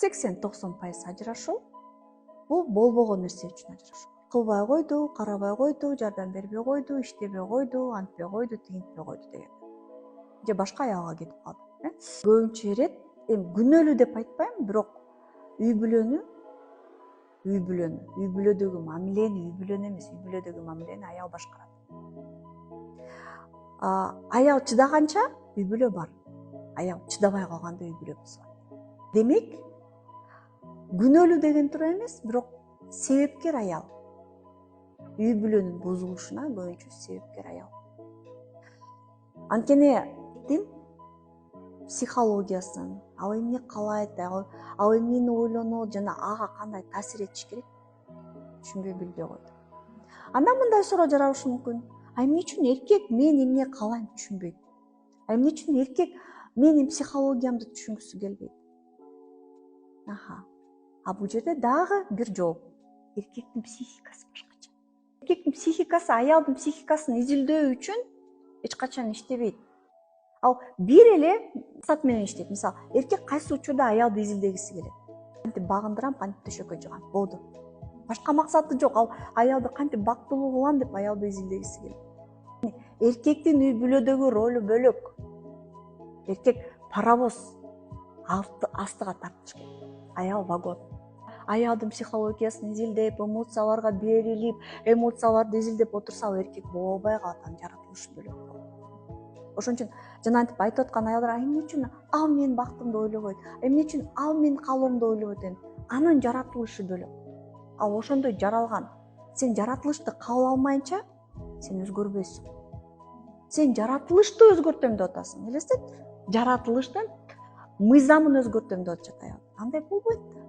80-90% ажырашуу бул болбогон нерсе үчүн ажырашуу. Кылбай койду, карабай койду, жардам бербей койду, иштебей койду, антпей койду, тигинтпей койду деген. Же башка аялга кетип калды. Көбүнчө ирет, эми күнөөлүү деп айтпайм, бирок үй бүлөдөгү мамилени, үй бүлөнү эмес, үй бүлөдөгү мамилени аял башкарат. Аял чыдаганча үй бүлө бар. Аял чыдабай калганда үй бүлө бузулат. Демек, күнөөлүү деген туура эмес, бирок себепкер аял. Үй бүлөнүн бузулушуна көбүнчө себепкер аял. Анткени психологиясын, ал эмне каалайт, ал эмнени ойлонот жана ага кандай таасир этиш керек түшүнбөй билбей койду. Андан мындай суроо жаралышы мүмкүн. Эмне үчүн эркек мен эмне каалайм түшүнбөйт? Эмне үчүн эркек менин психологиямды түшүнгүсү келбейт? Бул жерде дагы бир жооп. Эркектин психикасы башкача. Эркектин психикасы аялдын психикасын изилдөө үчүн эч качан иштебейт. Ал бир эле максат менен иштейт. Мисалы, эркек кайсы учурда аялды изилдегиси келет. Кантип багындырам, кантип төшөккө жыгам. Болду. Башка максаты жок. Ал аялды кантип бактылуу кылам деп аялды изилдегиси келет. Эркектин үй бүлөдөгү ролу бөлөк. Эркек паровоз астыга тартыш керек. Аял вагон. Аялдын психологиясын изилдеп, эмоцияларга берилип, эмоцияларды изилдеп отурса, ал эркек болбой калат, анын жаратылышы бөлөк болот. Ошон үчүн жана антип айтып аткан аялдар эмне үчүн ал менин бактымды ойлобойт, эмне үчүн ал менин каалоомду ойлобойт экен? Анын жаратылышы бөлөк. Ал ошондой жаралган. Сен жаратылышты кабыл алмайынча, сен өзгөрбөйсүң. Сен жаратылышты өзгөртөм деп атасың. Элестет, жаратылыштын мыйзамын өзгөртөм деп атышат аял. Андай болбойт да.